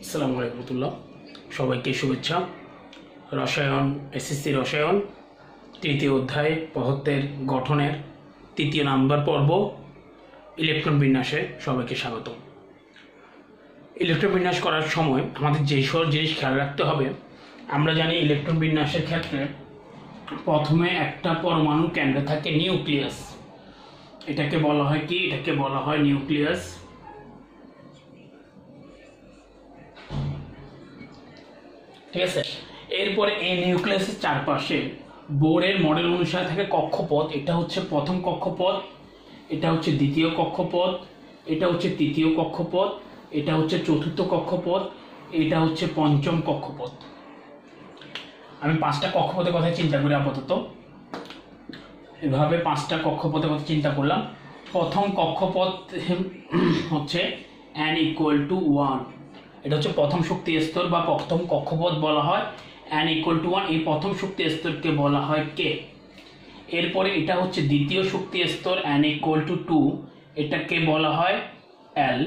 আসসালামু আলাইকুম রহমতুল্লাহ, সবাইকে শুভেচ্ছা। রসায়ন এসএসসি রসায়ন তৃতীয় অধ্যায় পদার্থের গঠনের তৃতীয় নাম্বার পর্ব ইলেকট্রন বিন্যাসে সবাইকে স্বাগত। ইলেকট্রন বিন্যাস করার সময় আমাদের যেই সব জিনিস খেয়াল রাখতে হবে, আমরা জানি ইলেকট্রন বিন্যাসের ক্ষেত্রে প্রথমে একটা পরমাণুর কেন্দ্রে থাকে নিউক্লিয়াস। এটাকে বলা হয় কি? এটাকে বলা হয় নিউক্লিয়াস। ঠিক আছে, এরপরে এই নিউক্লিয়াসের চারপাশে বোরের মডেল অনুসারে থাকে কক্ষপথ। এটা হচ্ছে প্রথম কক্ষপথ, এটা হচ্ছে দ্বিতীয় কক্ষপথ, এটা হচ্ছে তৃতীয় কক্ষপথ, এটা হচ্ছে চতুর্থ কক্ষপথ, এটা হচ্ছে পঞ্চম কক্ষপথ। আমি পাঁচটা কক্ষপথের কথা চিন্তা করি আপাতত। এভাবে পাঁচটা কক্ষপথের কথা চিন্তা করলাম। প্রথম কক্ষপথ হচ্ছে n = 1। এটা হচ্ছে প্রথম শক্তি স্তর বা প্রথম কক্ষপথ বলা হয় n = 1। এই প্রথম শক্তি স্তরকে বলা হয় K। এরপরে এটা হচ্ছে দ্বিতীয় শক্তি স্তর n = 2, এটাকে বলা হয় L।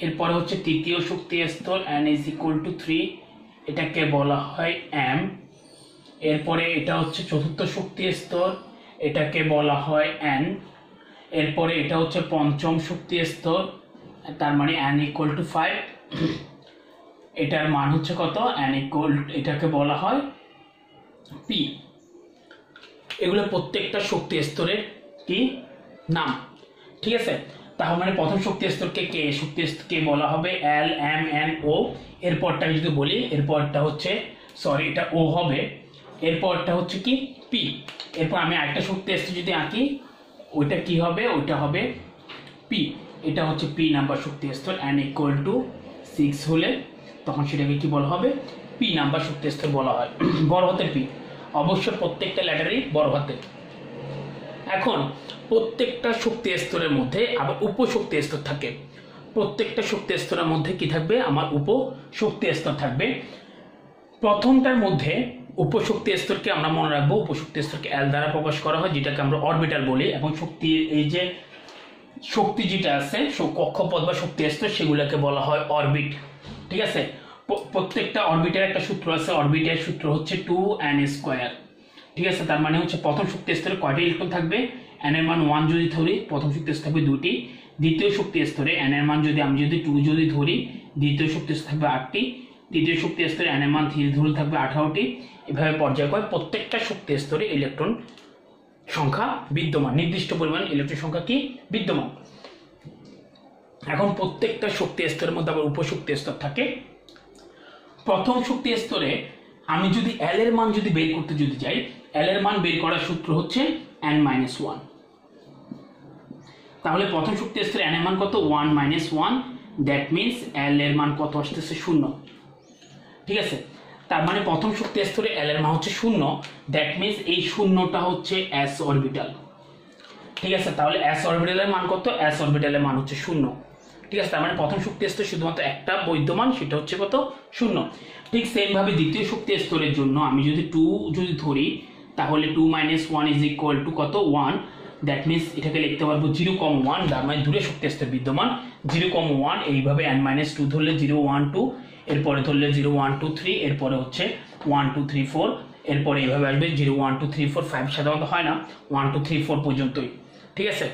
এরপরে হচ্ছে তৃতীয় শক্তি স্তর n = 3, এটাকে বলা হয় M। এরপরে এটা হচ্ছে চতুর্থ শক্তি স্তর, এটাকে বলা হয় N। এরপরে এটা হচ্ছে পঞ্চম শক্তি স্তর, তার মানে n = 5। এটার মান হচ্ছে কত? এটাকে বলা হয় P। এগুলো প্রত্যেকটা শক্তি স্তরের কি নাম। ঠিক আছে, তাহলে মানে প্রথম শক্তি স্তরকে কে, শক্তি স্তরকে বলা হবে L, M, N, O। এরপরটা যদি বলি, এরপরটা হচ্ছে এটা O হবে। এরপরটা হচ্ছে কি P। এরপর আমি আরেকটা শক্তি স্তর যদি আঁকি, ওইটা কি হবে? ওইটা হবে P। এটা হচ্ছে P নাম্বার শক্তি স্তর। n = 6 হলে তখন সেটাকে কি বলা হবে? P নাম্বার শক্তি স্তর বলা হয়, বড় হাতের P। অবশ্য প্রত্যেকটা লেটারই বড় হাতের। এখন প্রত্যেকটা শক্তি স্তরের মধ্যে আবার উপশক্তি স্তর থাকে। প্রত্যেকটা শক্তি স্তরের মধ্যে কি থাকবে? আমার উপশক্তি স্তর থাকবে। প্রথমটার মধ্যে উপশক্তি স্তরকে আমরা মনে রাখবো, উপশক্তি স্তরকে L দ্বারা প্রকাশ করা হয়, যেটাকে আমরা অরবিটাল বলি। এবং শক্তি, এই যে শক্তি যেটা আছে কক্ষপথ বা শক্তি স্তর, সেগুলোকে বলা হয় অরবিট। ঠিক আছে, প্রত্যেকটা অরবিটের একটা সূত্র আছে। অরবিটের সূত্র হচ্ছে 2n²। ঠিক আছে, তার মানে হচ্ছে প্রথম শক্তি স্তরে কয়টা ইলেকট্রন থাকবে? n এর মান 1 যদি ধরি, প্রথম শক্তি স্তর থাকবে 2টি। দ্বিতীয় শক্তি স্তরে n এর মান আমি যদি 2 যদি ধরি, দ্বিতীয় শক্তি স্তর থাকবে 8টি। তৃতীয় শক্তি স্তরে n এর মান 3 ধরে থাকবে 18টি। এভাবে পর্যায়ক্রমে প্রত্যেকটা শক্তি স্তরে ইলেকট্রন সংখ্যা বিদ্যমান, নির্দিষ্ট পরিমাণ ইলেকট্রন সংখ্যা কি বিদ্যমান। এখন প্রত্যেকটা শক্তি স্তরের মধ্যে আবার উপশক্তি স্তর থাকে। প্রথম শক্তি স্তরে আমি যদি L এর মান যদি বের করতে যদি যাই, L এর মান বের করার সূত্র হচ্ছে n-1। তাহলে প্রথম শক্তি স্তরে n এর মান কত? 1 - 1। দ্যাট মিনস L এর মান কত আসতেছে? 0। ঠিক আছে, তার মানে প্রথম শক্তি স্তরে L এর মান হচ্ছে 0। দ্যাট মিনস এই শূন্যটা হচ্ছে s অরবিটাল। ঠিক আছে, তাহলে s অরবিটালের মান কত? s অরবিটালের মান হচ্ছে 0। ঠিক আছে, তার মানে প্রথম শক্তি স্তরে শুধুমাত্র একটা বৈদ্যমান, সেটা হচ্ছে কত? 0। ঠিক সেম ভাবে দ্বিতীয় শক্তি স্তরের জন্য আমি যদি 2 যদি ধরি, তাহলে 2 - 1 = কত? 1। দ্যাট মিনস এটাকে লিখতে পারবো 0,1। তার মানে দূরে শক্তি স্তর বিদ্যমান 0,1। এইভাবে n-2 ধরলে 0, 1, 2, এরপরে ধরলে 0, 1, 2, 3, এরপরে হচ্ছে 1, 2, 3, 4, এরপরে এইভাবে আসবে 0, 1, 2, 3, 4, 5 সাধারণত হয় না, 1, 2, 3, 4 পর্যন্তই। ঠিক আছে,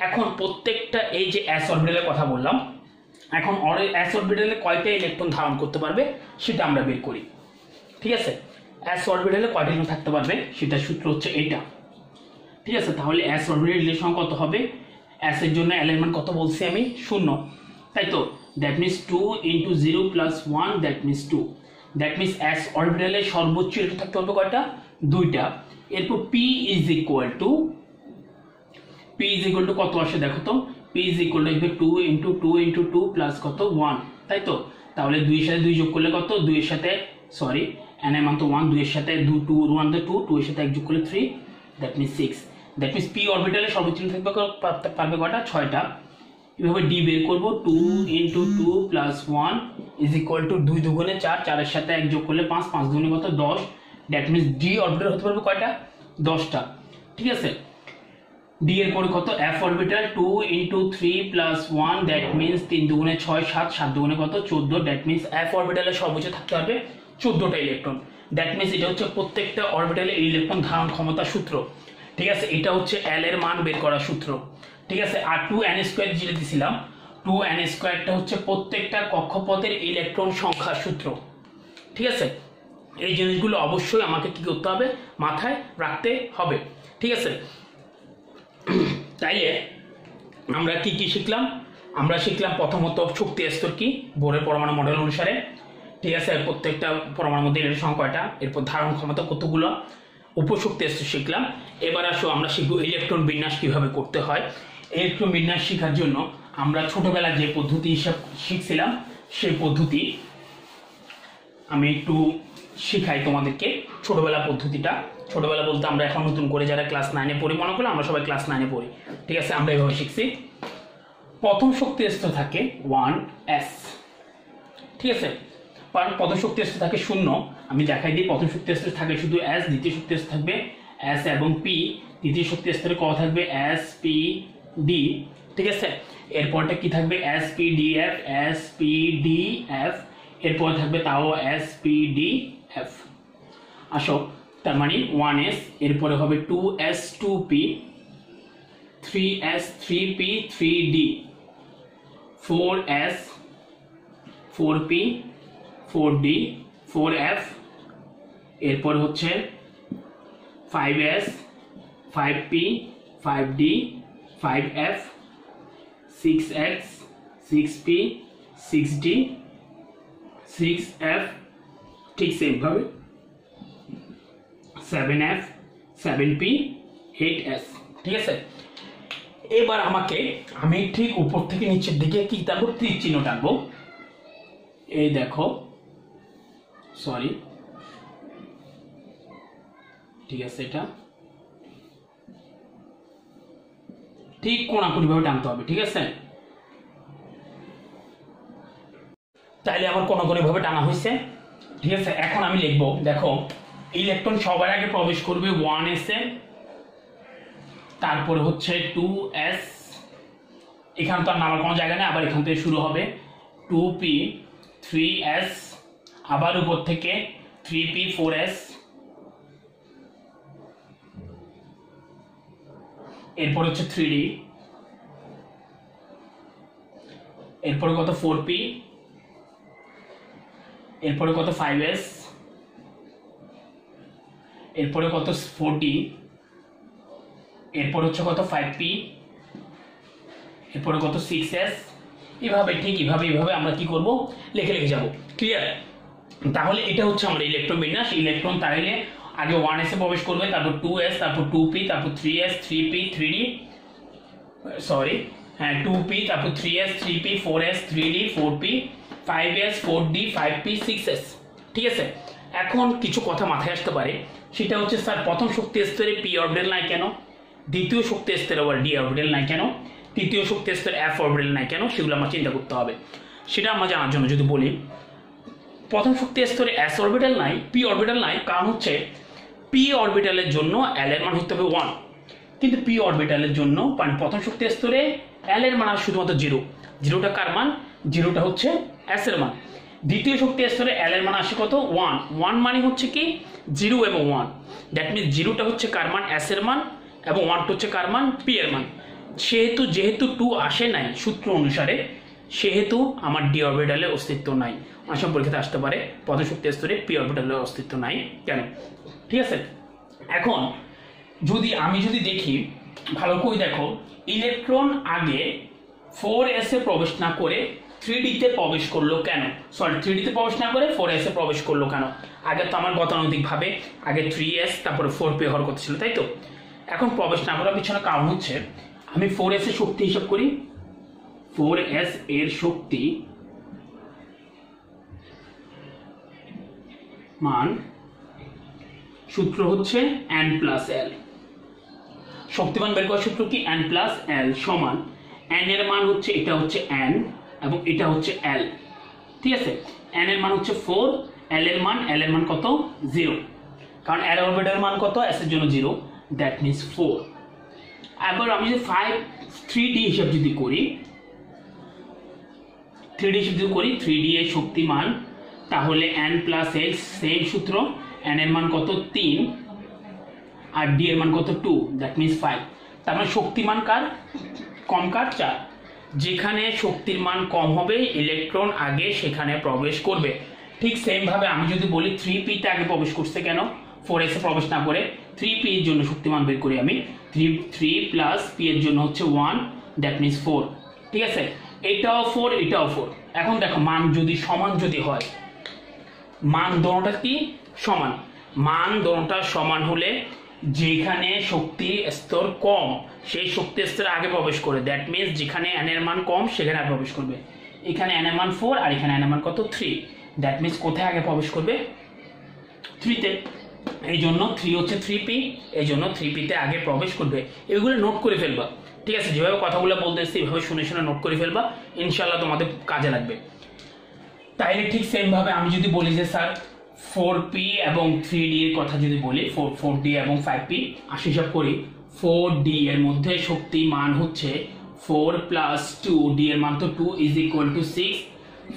এখন প্রত্যেকটা এই যে s অরবিটালের কথা বললাম, এখন s অরবিটালে কয়টা ইলেকট্রন ধারণ করতে পারবে সেটা আমরা বের করি। ঠিক আছে, s অরবিটালে কয়টা ইলেকট্রন থাকতে পারবে সেটা সূত্র হচ্ছে এটা। ঠিক আছে, তাহলে s অরবিটাল রিলেশন কত হবে? s এর জন্য L এর মান কত বলছি আমি? 0, তাই তো? That means 2 × 0 + 1, that means 2। That means s অরবিটালে সর্বোচ্চ ইলেকট্রন থাকতে পারবে কয়টা? 2টা। এরপর p = কত আসে দেখো তো? p = 2 × 2 × 2 প্লাস কত? 1, তাই তো? তাহলে 2 এর সাথে 2 যোগ করলে কত? 2 এর সাথে n এর মান তো 1, 2 এর সাথে 2, 1 2, 2 এর সাথে 1 যোগ করলে 3, that means 6। That means p অরবিটালে সর্বোচ্চ থাকবে পারবে কয়টা? 6টা। এভাবে d বের করব। 2 × 2 + 1 = 2 দুগুণে 4, 4 এর সাথে 1 যোগ করলে 5, 5 দুগুণে কত? 10। দ্যাট মিনস d অরবিটাল হতে পারবে কয়টা? 10টা। ঠিক আছে, ডি এর পরে কত এফ অরবিটাল 2 × 3 + 1 দ্যাট মিন্স 3 দুগুণে 6 7 7 দুগুণে কত 14 দ্যাট মিন্স এফ অরবিটালের সর্বোচ্চ থাকতে হবে 14টা ইলেকট্রন। দ্যাট মিন্স এটা হচ্ছে প্রত্যেকটা অরবিটালে ইলেকট্রন ধারণ ক্ষমতা সূত্র, ঠিক আছে। এটা হচ্ছে এল এর মান বের করার সূত্র, ঠিক আছে। আর 2n² যেটা দিয়েছিলাম 2n²টা হচ্ছে প্রত্যেকটা কক্ষপথের ইলেকট্রন সংখ্যার সূত্র, ঠিক আছে। এই জিনিসগুলো অবশ্যই আমাকে কি করতে হবে, মাথায় রাখতে হবে, ঠিক আছে। তাইলে আমরা কি কি শিখলাম? আমরা শিখলাম প্রথমত শক্তি স্তর কি, বোরের পরমাণু মডেল অনুসারে, ঠিক আছে। প্রত্যেকটা পরমাণুর মধ্যে ইলেকট্রন সংখ্যাটা, এরপর ধারণ ক্ষমতা কতগুলো, উপশক্তি স্তর শিখলাম। এবার আসো আমরা শিখবো ইলেকট্রন বিন্যাস কিভাবে করতে হয়। ইলেকট্রন বিন্যাস শেখার জন্য আমরা ছোটবেলায় যে পদ্ধতি হিসাব শিখছিলাম সেই পদ্ধতি আমি একটু শিখাই তোমাদেরকে। ছোটবেলা পদ্ধতিটা, ছোটবেলা বলতে আমরা এখন নতুন করে যারা ক্লাস 9-এ পড়ি, মনে করলে আমরা সবাই ক্লাস 9-এ পড়ি, ঠিক আছে। আমরা এভাবে শিখছি। প্রথম শক্তি স্তর থাকে 1s, ঠিক আছে। প্রথম শক্তি স্তর থাকে 0, আমি দেখাই দিই। প্রথম শক্তি স্তর থাকে শুধু s, দ্বিতীয় শক্তি স্তর থাকবে s এবং p, তৃতীয় শক্তি স্তরে ক থাকবে s p d, ঠিক আছে। এরপরটা কি থাকবে s p d f, s p d f, এরপর থাকবে তাও s p d f। আসো, তার মানে 1s, এরপরে হবে 2s 2p, 3s 3p 3d, 4s 4p 4d 4f, এরপর হচ্ছে 5s 5p 5d 5f, 6x 6p 6d 6f, ঠিক সেমভাবে 7f 7p 8s, ঠিক আছে। এবার আমি ঠিক উপর থেকে নিচের দিকে কি টানবো, তীর চিহ্ন টানবো। এই দেখো, সরি, ঠিক আছে, এটা ঠিক কোণাকুণি ভাবে টানতে হবে, ঠিক আছে। তাইলে আমার কোণাকুণি ভাবে টানা হয়েছে, ঠিক আছে। এখন আমি লিখবো, দেখো ইলেকট্রন সবার আগে প্রবেশ করবে 1s এ, তারপরে হচ্ছে 2s, এখানে তো আর নামার কোনো জায়গা নেই, আবার এখান থেকে শুরু হবে 2p 3s, আবার উপর থেকে 3p 4s, এরপর হচ্ছে 3d, এরপরে কত 4p, এরপরে কত 5s, এরপরে কত 4d, এরপর হচ্ছে কত 5p, এরপরে কত 6s, এইভাবে ঠিক এইভাবে আমরা কি করব, লিখে যাব, ক্লিয়ার। তাহলে এটা হচ্ছে আমাদের ইলেকট্রন বিন্যাস। ইলেকট্রন তাহলে আগে 1s এ প্রবেশ করবে, তারপর 2s, তারপর 2p, তারপর 3s 3p 3d, সরি হ্যাঁ 2p, তারপর 3s 3p 4s 3d 4p 5s 4d 5p 6s, ঠিক আছে। এখন কিছু কথা মাথায় আসতে পারে, সেটা হচ্ছে স্যার প্রথম শক্তি স্তরে p অরবিটাল নাই কেন, দ্বিতীয় শক্তি স্তরে আবার d অরবিটাল নাই কেন, তৃতীয় শক্তি স্তরে f অরবিটাল নাই কেন, সেগুলো আমার চিন্তা করতে হবে। সেটা আমরা জানার জন্য যদি বলি, প্রথম শক্তি স্তরে s অরবিটাল নাই, p অরবিটাল নাই, কারণ হচ্ছে p অরবিটালের জন্য l এর মান হতে হবে 1, কিন্তু p অরবিটালের জন্য প্রথম শক্তি স্তরে l এর মান শুধুমাত্র 0, 0টা কার মান, 0টা হচ্ছে s এর মান। দ্বিতীয় শক্তি স্তরে l এর মান আসে কত 1, 1 মানে হচ্ছে কি 0 এবং 1, দ্যাট মিন্স 0টা হচ্ছে কার মান, s এর মান, এবং 1টা হচ্ছে কার মান, p এর মান। যেহেতু 2 আসে নাই সূত্র অনুসারে, সেহেতু আমার d অরবিটালের অস্তিত্ব নাই। অনেক সময় পরীক্ষাতে আসতে পারে প্রথম শক্তি স্তরে p অরবিটালের অস্তিত্ব নাই কেন, ঠিক আছে। এখন আমি যদি দেখি ভালো করে, দেখো ইলেকট্রন আগে 4s এ প্রবেশ না করে 3d তে প্রবেশ করলো কেন, সরি 3d তে প্রবেশ না করে 4s এ প্রবেশ করলো কেন। আগে তো আমার গতানুগতিক ভাবে আগে 3s তারপরে 4p হওয়ার কথা ছিল, তাই তো। এখন প্রবেশ না করার পিছনে কারণ হচ্ছে, আমি 4s এর শক্তি হিসাব করি, 4s এর শক্তি মান সূত্র হচ্ছে n প্লাস l, শক্তিমান বের করার সূত্র কি n প্লাস l সমান n এর মান হচ্ছে, এটা হচ্ছে n এবং এটা হচ্ছে l, ঠিক আছে। n এর মান হচ্ছে 4, l এর মান কত 0, কারণ l অরবিটালের মান কত, s এর জন্য 0, দ্যাট মিন্স 4, এবার আমি যদি 5 3D হিসাব যদি করি, 3D হিসাব যদি করি, 3D এর শক্তিমান তাহলে n প্লাস x, সেম সূত্র, n এর মান কত 3 আর d এর মান কত 2, দ্যাট মিনস 5। তার মানে শক্তিমান কার কম, কার 4। যেখানে শক্তির মান কম হবে ইলেকট্রন আগে সেখানে প্রবেশ করবে। ঠিক সেম ভাবে আমি যদি বলি 3p তে আগে প্রবেশ করছে কেন, 4s এ প্রবেশ না করে 3p এর জন্য শক্তিমান বের করি আমি, 3 প্লাস p এর জন্য হচ্ছে 1, দ্যাট মিনস 4। ঠিক আছে, এটাও 4 এটাও 4। এখন দেখো মান যদি সমান যদি হয়, মান দোনোটা কি সমান, মান দোনোটা সমান হলে যেখানে শক্তি স্তর কম সেই শক্তি স্তরে আগে প্রবেশ করে, দ্যাট মিনস যেখানে n এর মান কম সেখানে আগে প্রবেশ করবে। এখানে n এর মান 4 আর এখানে n এর মান কত 3, দ্যাট মিনস কোথায় আগে প্রবেশ করবে 3 তে। এই জন্য 3 হচ্ছে 3p, এই জন্য 3p তে আগে প্রবেশ করবে। এগুলো নোট করে ফেলবা, ঠিক আছে, যেভাবে কথাগুলো বলতেছি এভাবে শুনে শুনে নোট করে ফেলবা, ইনশাআল্লাহ তোমাদের কাজে লাগবে। তাইলে ঠিক সেম ভাবে আমি যদি বলি যে স্যার 4p এবং 3d এর কথা যদি বলি, 4d এবং 5p আসি হিসাব করি, 4d এর মধ্যে শক্তি মান হচ্ছে 4 প্লাস 2, d এর মান তো 2 is equal to 6,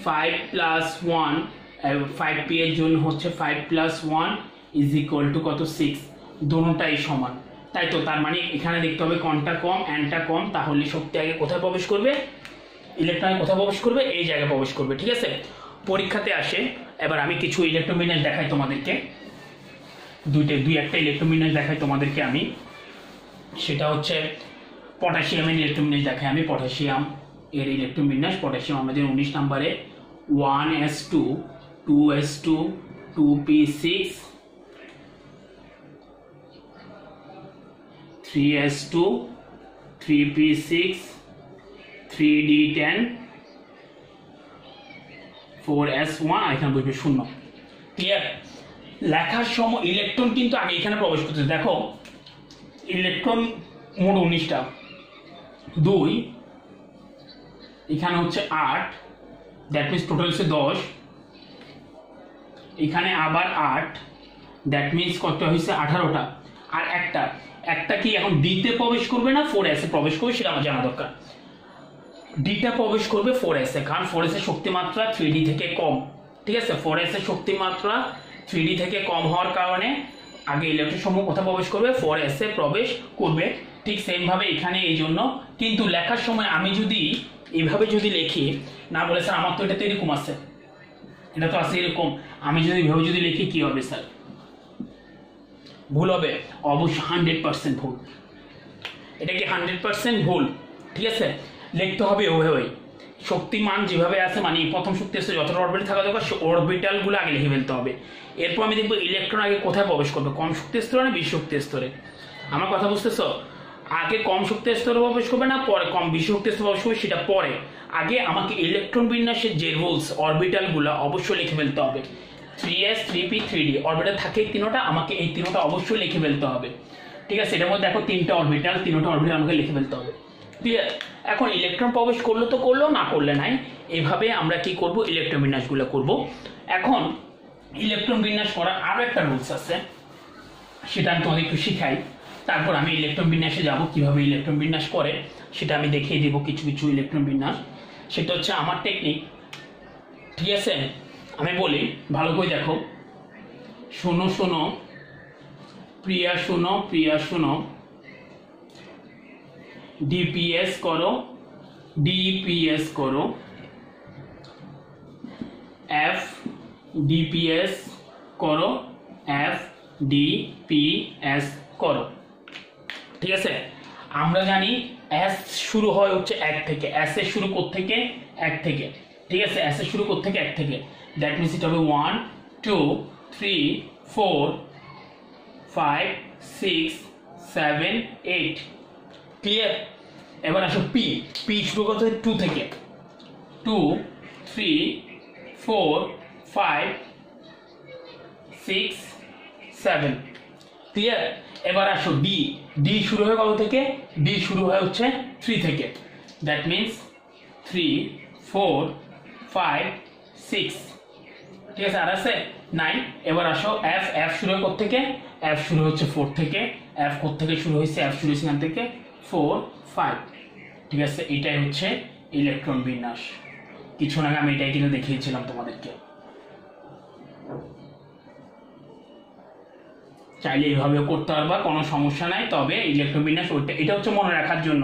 5 plus 1, 5p এর জন্য হচ্ছে 5 প্লাস 1 ইজ ইকুয়াল টু কত 6, দোনোটাই সমান। তাই তো, তার মানে এখানে দেখতে হবে কোনটা কম, nটা কম, তাহলে শক্তি আগে কোথায় প্রবেশ করবে, ইলেকট্রনে কোথায় প্রবেশ করবে, এই জায়গায় প্রবেশ করবে। ঠিক আছে, পরীক্ষাতে আসে। এবার আমি কিছু ইলেকট্রোবিন্যাস দেখাই তোমাদেরকে, দুই একটা ইলেকট্রোবিন্যাস দেখাই তোমাদেরকে আমি, সেটা হচ্ছে পটাশিয়ামের ইলেকট্রোবিন্যাস দেখাই আমি। পটাশিয়াম এর ইলেকট্রোবিন্যাস, পটাশিয়াম আমাদের 19 নম্বরে 1s2 2s2 2p6 3s2 3p6 3d10 4s1, এখানে বসবে 0। ক্লিয়ার? লেখার সময় ইলেকট্রন কিন্তু আগে এখানে প্রবেশ করতেছে। দেখো ইলেকট্রন মোট 19টা, 2 এখানে হচ্ছে 8, দ্যাট মিনস টোটাল হচ্ছে 10, এখানে আবার 8, দ্যাট মিনস কত হয়েছে 18টা। আর একটা কি এখন ডিতে প্রবেশ করবে না 4s এ প্রবেশ করবে সেটা আমার জানা দরকার। ডিটা প্রবেশ করবে 4s এ, কারণ 4s এর শক্তিমাত্রা 3d থেকে কম। ঠিক আছে, 4s এর শক্তিমাত্রা 3d থেকে কম হওয়ার কারণে আগে ইলেকট্রন সমূহ কোথায় প্রবেশ করবে, 4s এ প্রবেশ করবে। ঠিক সেম ভাবে এখানে এই জন্য, কিন্তু লেখার সময় আমি যদি এইভাবে যদি লিখি, না বলে স্যার আমার তো এটা তো এরকম আছে, এটা তো আছে এরকম, আমি যদি এইভাবে যদি লিখি কি হবে স্যার, ভুল হবে, অবশ্যই 100% ভুল। এটা কি 100% ভুল? ঠিক আছে, লিখতে হবে ওইভাবে, শক্তিমান যেভাবে আছে, মানে প্রথম শক্তি আছে যতটা অরবিটাল থাকা দরকার অরবিটাল গুলো আগে লিখে ফেলতে হবে। এরপর আমি দেখবো ইলেকট্রন আগে কোথায় প্রবেশ করবে, কম শক্তি স্তরে না বেশি শক্তি স্তরে। আমার কথা বুঝতেছো? আগে কম শক্তি স্তরে প্রবেশ করবে না পরে কম বেশি শক্তি স্তরে প্রবেশ করবে, সেটা পরে। আগে আমাকে ইলেকট্রন বিন্যাসের যে রুলস অরবিটাল গুলো অবশ্যই লিখে ফেলতে হবে। 3s 3p 3d অরবিটাল থাকে এই তিনটা, আমাকে এই তিনটা অবশ্যই লিখে ফেলতে হবে। ঠিক আছে, এটার মধ্যে দেখো তিনটা অরবিটাল, তিনটা অরবিটাল আমাকে লিখে ফেলতে হবে। ক্লিয়ার? এখন ইলেকট্রন প্রবেশ করলো তো করলো, না করলে নাই। এইভাবে আমরা কি করব, ইলেকট্রন বিন্যাসগুলো করব। এখন ইলেকট্রন বিন্যাস করার আরো একটা রুলস আছে, সেটা আমি তোমাদের একটু শিখাই, তারপর আমি ইলেকট্রন বিন্যাসে যাব। কিভাবে ইলেকট্রন বিন্যাস করে সেটা আমি দেখিয়ে দিব, কিছু কিছু ইলেকট্রন বিন্যাস। সেটা হচ্ছে আমার টেকনিক। ঠিক আছে, আমি বলি ভালো করে দেখো, শোনো শোনো প্রিয়া, শোনো প্রিয়া, শোনো, ডিপিএস করো, ডিপিএস করো, এফ ডিপিএস করো, এফ ডিপিএস করো। ঠিক আছে, আমরা জানি এস শুরু হয় হচ্ছে 1 থেকে, এস এর শুরু থেকে 1 থেকে। ঠিক আছে, এস এর শুরু থেকে 1 থেকে, দ্যাট মিনস এটা হবে 1 2 3 4 5 6 7 8। ক্লিয়ার? এবার আসো পি, পি শুরু করতে 2 থেকে, 2 3 4 5 6 7। ক্লিয়ার? এবার আসো ডি, ডি শুরু হয় কত থেকে, ডি শুরু হয় হচ্ছে 3 থেকে, দ্যাট মিনস 3 4 5 6। ঠিক আছে, আর আছে 9। এবার আসো এফ, এফ শুরু হয় কত থেকে, এফ শুরু হচ্ছে 4 থেকে, এফ কোথা থেকে শুরু হয়েছে, এফ শুরু হয়েছে এখান থেকে 4 5। ঠিক আছে, এটাই হচ্ছে ইলেকট্রন বিন্যাস। কিছু আগে আমি এটাই কিন্তু দেখিয়েছিলাম তোমাদেরকে। চাইলে এইভাবেও করতে পারবা, কোনো সমস্যা নাই। তবে ইলেকট্রন বিন্যাস ওইটা, এটা হচ্ছে মনে রাখার জন্য।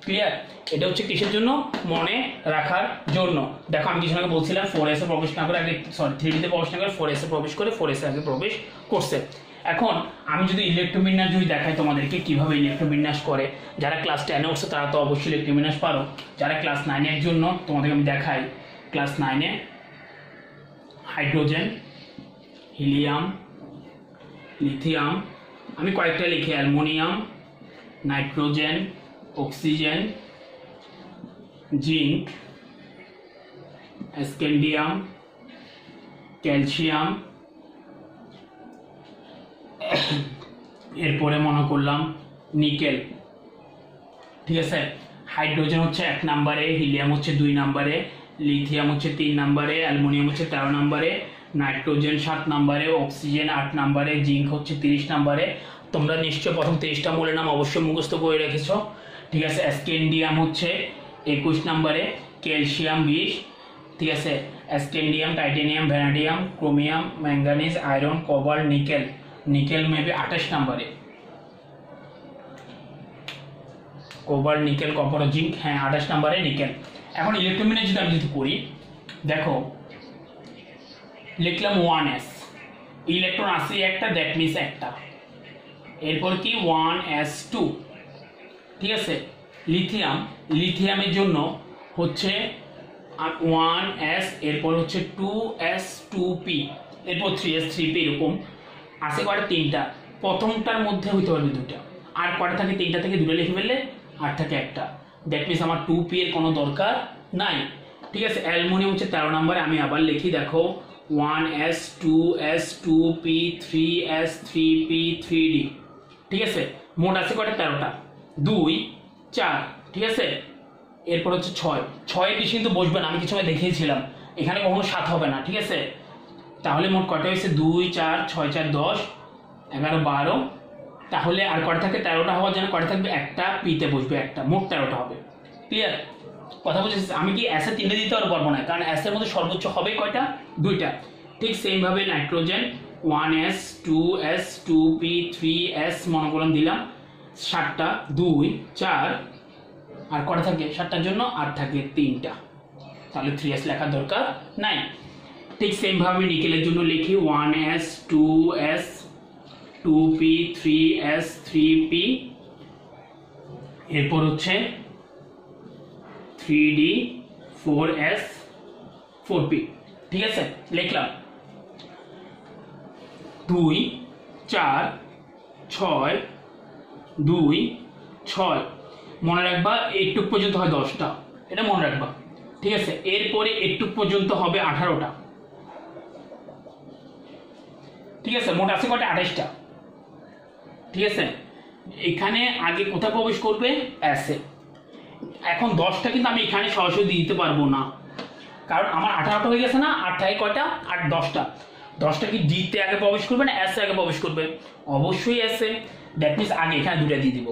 ক্লিয়ার? এটা হচ্ছে কিসের জন্য? মনে রাখার জন্য। দেখো আমি কিছু আগে বলছিলাম 4s এ প্রবেশ না করে আগে, সরি 3d তে প্রবেশ না করে 4s এ প্রবেশ করে 4s এ আগে প্রবেশ করছে। এখন আমি যদি ইলেকট্রন বিন্যাস যদি দেখাই তোমাদেরকে কিভাবে ইলেকট্রন বিন্যাস করে, যারা ক্লাস 10 এ উঠছে তারা তো অবশ্যই ইলেকট্রন বিন্যাস পারো। যারা ক্লাস 9 এর জন্য তোমাদেরকে আমি দেখাই। ক্লাস 9 এ হাইড্রোজেন, হিলিয়াম, লিথিয়াম, আমি কয়েকটা লিখি, aluminium, nitrogen, oxygen, zinc, scandium, calcium, এরপরে মনে করলাম নিকেল। ঠিক আছে, হাইড্রোজেন হচ্ছে 1 নম্বরে, হিলিয়াম হচ্ছে 2 নম্বরে, লিথিয়াম হচ্ছে 3 নম্বরে, অ্যালুমিনিয়াম হচ্ছে 13 নম্বরে, নাইট্রোজেন 7 নম্বরে, অক্সিজেন 8 নম্বরে, জিঙ্ক হচ্ছে 30 নম্বরে। তোমরা নিশ্চয় প্রথম 30টা মূলের নাম অবশ্যই মুখস্থ করে রেখেছো। ঠিক আছে, স্ক্যান্ডিয়াম হচ্ছে 21 নম্বরে, ক্যালসিয়াম 20। ঠিক আছে, scandium, titanium, vanadium, chromium, manganese, iron, cobalt, nickel. Nickel maybe 28 নম্বরে, কোবাল্ট, নিকেল, কপার, জিঙ্ক, হ্যাঁ 28 নম্বরে নিকেল। এখন ইলেকট্রন বিন্যাস যদি আমি যদি করি, দেখো লিখলাম 1s, ইলেকট্রন আছে একটা, দ্যাট মিনস একটা। এরপর কি 1s2। ঠিক আছে, লিথিয়াম, লিথিয়ামের জন্য হচ্ছে 1s, এরপর হচ্ছে 2s 2p, এরপর 3s 3p, এরকম আছে কয়টা? 3টা। প্রথমটার মধ্যে হইতে পারবে 2টা, আর কয়টা থাকে? 3টা থেকে 2টা লিখে ফেললে আর থাকে একটা। দ্যাট মিনস আমার 2p এর কোনো দরকার নাই। ঠিক আছে, অ্যালুমিনিয়াম হচ্ছে 13 নম্বরে, আমি আবার লিখি, দেখো 1s 2s 2p 3s 3p 3d। ঠিক আছে, মোট আছে কয়টা? 13টা, 2 4। ঠিক আছে, এরপর হচ্ছে 6, 6 বেশি কিন্তু বসবে না, আমি কিছু দেখিয়েছিলাম, এখানে কখনো 7 হবে না। ঠিক আছে, তাহলে মোট কয়টা হয়েছে? 2 4 6 4 10 11 12। তাহলে আর কয়টা থাকে? 13টা হওয়ার জন্য কয়টা থাকবে? একটা পিতে বসবে একটা, মোট 13টা হবে। ক্লিয়ার? কথা বুঝেছিস? আমি কি অ্যাসে 3টে দিতে পারবো না, কারণ অ্যাসের মধ্যে সর্বোচ্চ হবে কয়টা? 2টা। ঠিক সেম ভাবে nitrogen 1s 2s 2p 3s মনে করলাম দিলাম 7টা, 2 4, আর কয়টা থাকে 7টার জন্য? আর থাকে 3টা, তাহলে 3s লেখার দরকার নাই। ঠিক সেম ভাবে নিকেলের জন্য লিখি 1s 2s 2p 3s 3p, এরপর হচ্ছে 3d 4s 4p। ঠিক আছে, লিখলাম 2 4 6 2 6, মনে রাখবা এইটুক পর্যন্ত হয় 10টা, এটা মনে রাখবা। ঠিক আছে, এরপরে এইটুক পর্যন্ত হবে 18টা। ঠিক আছে, মোট আছে কয়টা? 28টা। ঠিক আছে, এখানে আগে কোথায় প্রবেশ করবে? অ্যাসে। এখন 10টা কিন্তু আমি এখানে সরাসরি দিয়ে দিতে পারবো না, কারণ আমার 18টা হয়ে গেছে না, আর থাকে কয়টা? আর 10টা। 10টা কি ডিতে আগে প্রবেশ করবে না অ্যাসে আগে প্রবেশ করবে? অবশ্যই অ্যাসে। দ্যাট মিনস আগে এখানে 2টা দিয়ে দিব,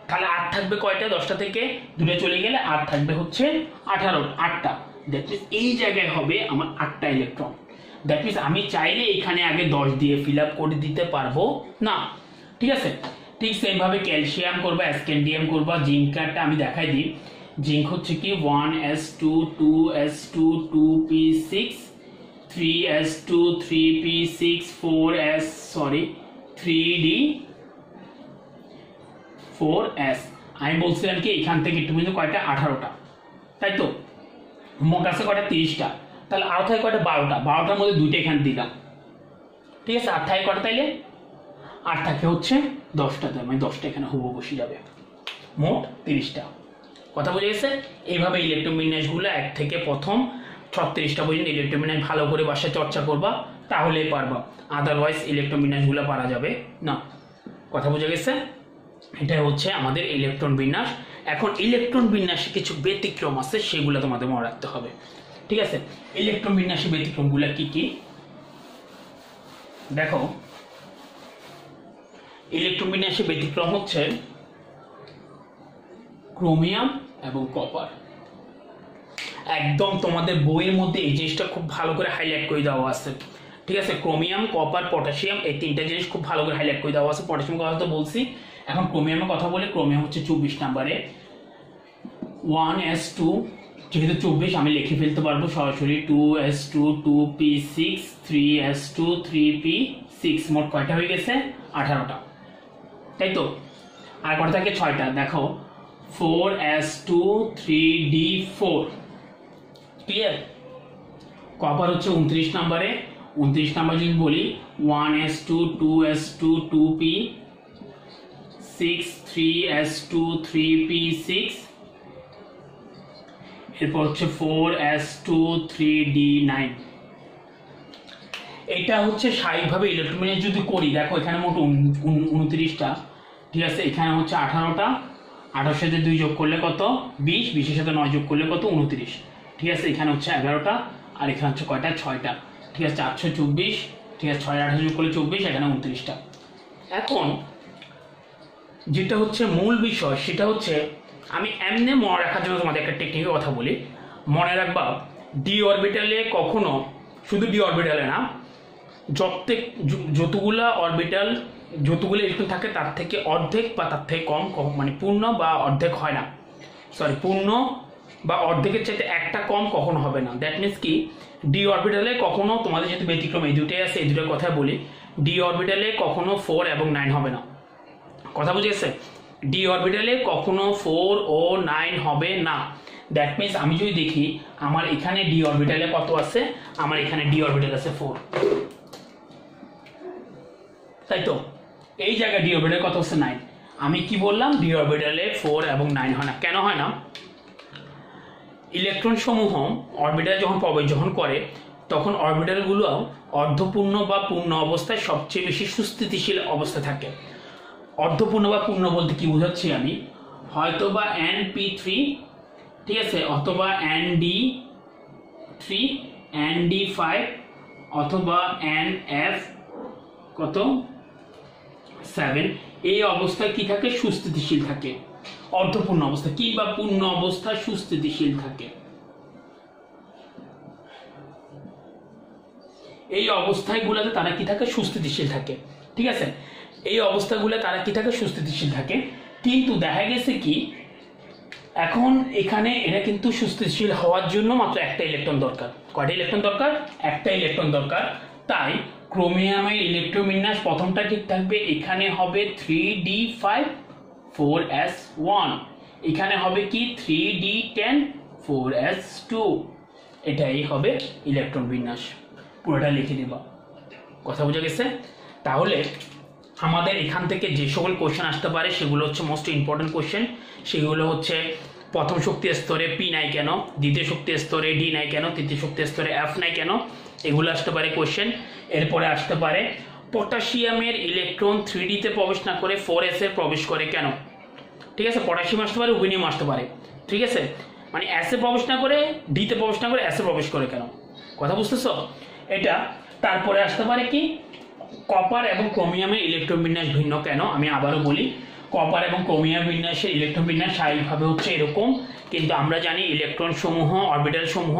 তাহলে 8 থাকবে কয়টা? 10টা থেকে 2টা চলে গেলে 8 থাকবে হচ্ছে 8টা। দ্যাট মিনস এই জায়গায় হবে আমার 8টা ইলেকট্রন। দ্যাট মিনস আমি চাইলে এখানে আগে 10 দিয়ে ফিল আপ করে দিতে পারবো না। ঠিক আছে, ঠিক সেম ভাবে ক্যালসিয়াম করবা, স্ক্যান্ডিয়াম করবা, জিঙ্কটা আমি দেখাই দিই। জিঙ্ক হচ্ছে কি 1s2 2s2 2p6 3s2 3p6 4s, sorry 3d 4s। আমি বলছিলাম কি এখান থেকে একটু পর্যন্ত কয়টা? 18টা, তাই তো? মোট আছে কয়টা? 30টা। তাহলে আরো থাকে কয়টা? 12টা। 12টার মধ্যে 2টা এখানে দিলাম। ঠিক আছে, আর থাকে কয়টা তাইলে? আর থাকে হচ্ছে 10টাতে, মানে 10টা এখানে হুবহু বসে যাবে, মোট 30টা। কথা বুঝে গেছে? এইভাবে ইলেকট্রন বিন্যাসগুলো 1 থেকে প্রথম 36টা পর্যন্ত ইলেকট্রন বিন্যাস ভালো করে বাসায় চর্চা করবা, তাহলেই পারবা। আদারওয়াইজ ইলেকট্রন বিন্যাসগুলো পারা যাবে না। কথা বুঝে গেছে? এটাই হচ্ছে আমাদের ইলেকট্রন বিন্যাস। এখন ইলেকট্রন বিন্যাসে কিছু ব্যতিক্রম আছে, সেগুলো তোমাদের মনে রাখতে হবে। ঠিক আছে, ইলেকট্রন বিন্যাসের ব্যতিক্রমগুলো কি কি? দেখো, ইলেকট্রন বিন্যাসের ব্যতিক্রম হচ্ছে ক্রোমিয়াম এবং কপার। একদম তোমাদের বইয়ের মধ্যে এই জিনিসটা খুব ভালো করে হাইলাইট করে দেওয়া আছে, ঠিক আছে? ক্রোমিয়াম, কপার, পটাশিয়াম, এই তিনটা জিনিস খুব ভালো করে হাইলাইট করে দেওয়া আছে। পটাশিয়ামের কথা তো বলছি, এখন ক্রোমিয়ামের কথা বলি। ক্রোমিয়াম হচ্ছে 24 নম্বরে 1s2, যেহেতু 24 আমি লিখে ফেলতে পারবো সরাসরি 2s2 2p6 3s2 3p6, মোট কয়টা হয়ে গেছে? 18টা, তাই তো? আর কটা থাকে? 6টা। দেখো 4s2 3d4, ক্লিয়ার? কপার হচ্ছে 29 নম্বরে, 29 নম্বর যদি বলি 1s2 2s2 2p6 3s2 3p6, এরপর হচ্ছে 4s2 3d9। এটা হচ্ছে স্বাভাবিকভাবে ইলেকট্রোবিন্যাস যদি করি, দেখো এখানে মোট 29টা, ঠিক আছে? এখানে হচ্ছে 18টা, 18 সাথে 2 যোগ করলে কত? 20, 20 এর সাথে 9 যোগ করলে কত? 29, ঠিক আছে? এখানে হচ্ছে 11টা, আর এখানে হচ্ছে কয়টা? 6টা, ঠিক আছে? 424, ঠিক আছে? 6 18 যোগ করলে 24, এখানে 29টা। এখন যেটা হচ্ছে মূল বিষয় সেটা হচ্ছে, আমি এমনি মনে রাখার জন্য তোমাদের একটা টেকনিকের কথা বলি। মনে রাখবা ডি অরবিটালে কখনো, শুধু ডি অরবিটালে না, যতগুলো ইলেকট্রন থাকে তার থেকে অর্ধেক বা তার থেকে কম, মানে পূর্ণ বা অর্ধেক হয় না, সরি, পূর্ণ বা অর্ধেকের চাইতে একটা কম কখনো হবে না। দ্যাট মিনস কি, ডি অরবিটালে কখনো, তোমাদের যেহেতু ব্যতিক্রম এই দুটোই আছে, এই দুটোর কথা বলি, ডি অরবিটালে কখনো 4 এবং 9 হবে না। কথা বুঝে গেছে? ডি অরবিটালে কখনো 4 ও 9 হবে না। দ্যাট মিনস আমি যদি দেখি আমার এখানে ডি অরবিটালে কত আছে, আমার এখানে ডি অরবিটাল আছে 4, তাই তো? এই জায়গায় ডি অরবিটালে কত আছে? 9। আমি কি বললাম? ডি অরবিটালে 4 এবং 9 হয় না। কেন হয় না? ইলেকট্রন সমূহ অরবিটালে যখন করে তখন অরবিটালগুলো অর্ধপূর্ণ বা পূর্ণ অবস্থায় সবচেয়ে বেশি সুস্থিতিশীল অবস্থা থাকে। অর্ধপূর্ণ বা পূর্ণ বলতে কি বোঝাচ্ছি আমি? হয়তো বা np3, ঠিক আছে, অথবা nd3, nd5, অথবা nf কত 7, এই অবস্থায় কি থাকে? সুস্থিতিশীল থাকে। অর্ধপূর্ণ অবস্থা কিংবা পূর্ণ অবস্থায় সুস্থিতিশীল থাকে। এই অবস্থাগুলোতে তারা কি থাকে? সুস্থিতিশীল থাকে, ঠিক আছে? এই অবস্থাগুলো তারা কি থাকে? সুস্থিতিশীল থাকে। কিন্তু দেখা গেছে কি, এখন এখানে এটা কিন্তু সুস্থিতিশীল হওয়ার জন্য মাত্র একটা ইলেকট্রন দরকার। কয়টা ইলেকট্রন দরকার? একটা ইলেকট্রন দরকার। তাই ক্রোমিয়ামের ইলেকট্রোবিন্যাস প্রথমটা ঠিক থাকবে, এখানে হবে 3d5 4s1, এখানে হবে কি 3d10 4s2, এটাই হবে ইলেকট্রন বিন্যাস। পুরোটা লিখে দিবা। কথা বোঝা গেছে? তাহলে আমাদের এখান থেকে যে সকল কোশ্চেন আসতে পারে সেগুলো হচ্ছে মোস্ট ইম্পর্টেন্ট কোশ্চেন। সেগুলো হচ্ছে প্রথম শক্তি স্তরে পি নাই কেন, দ্বিতীয় শক্তি স্তরে ডি নাই কেন, তৃতীয় শক্তি স্তরে এফ নাই কেন, এগুলো আসতে পারে কোশ্চেন। এরপরে আসতে পারে পটাশিয়ামের ইলেকট্রন 3D তে প্রবেশ না করে 4s এ প্রবেশ করে কেন, ঠিক আছে? পটাশিয়াম আসতে পারে, উইনিয়াম আসতে পারে, ঠিক আছে? মানে এস এ প্রবেশ না করে, ডি তে প্রবেশ না করে এস এ প্রবেশ করে কেন? কথা বুঝতেছো এটা? তারপরে আসতে পারে কি, কপার এবং ক্রোমিয়ামের ইলেকট্রন বিন্যাস ভিন্ন কেন? আমি আবারও বলি, কপার এবং ক্রোমিয়াম বিন্যাসের ইলেকট্রন বিন্যাস স্বাভাবিকভাবে হচ্ছে এরকম, কিন্তু আমরা জানি ইলেকট্রন সমূহ, অরবিটাল সমূহ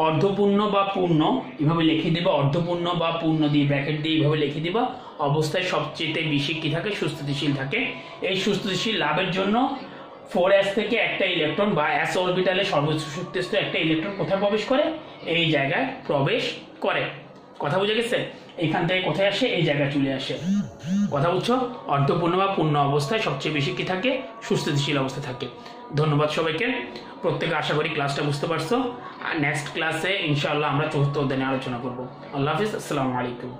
অর্ধপূর্ণ বা পূর্ণ, এভাবে লিখে দেবা, অর্ধপূর্ণ বা পূর্ণ দিয়ে ব্র্যাকেট দিয়ে এইভাবে লিখে দিবা, অবস্থায় সবচেয়ে বেশি কি থাকে? সুস্থিতিশীল থাকে। এই সুস্থিতিশীল লাভের জন্য 4s থেকে একটা ইলেকট্রন বা s অরবিটালে সর্বোচ্চ শক্তিস্থ একটা ইলেকট্রন কোথায় প্রবেশ করে? এই জায়গায় প্রবেশ করে। কথা বুঝে গেছে? এখান থেকে কোথায় আসে? এই জায়গায় চলে আসে। কথা বুঝছো? অর্ধপূর্ণ বা পূর্ণ অবস্থায় সবচেয়ে বেশি কি থাকে? সুস্থিতিশীল অবস্থা থাকে। ধন্যবাদ সবাইকে। প্রত্যেকে আশা করি ক্লাসটা বুঝতে পারছো। আর নেক্সট ক্লাসে ইনশাআল্লাহ আমরা চতুর্থ অধ্যায় নিয়ে আলোচনা করব। আল্লাহ হাফিজ, আসসালামু আলাইকুম।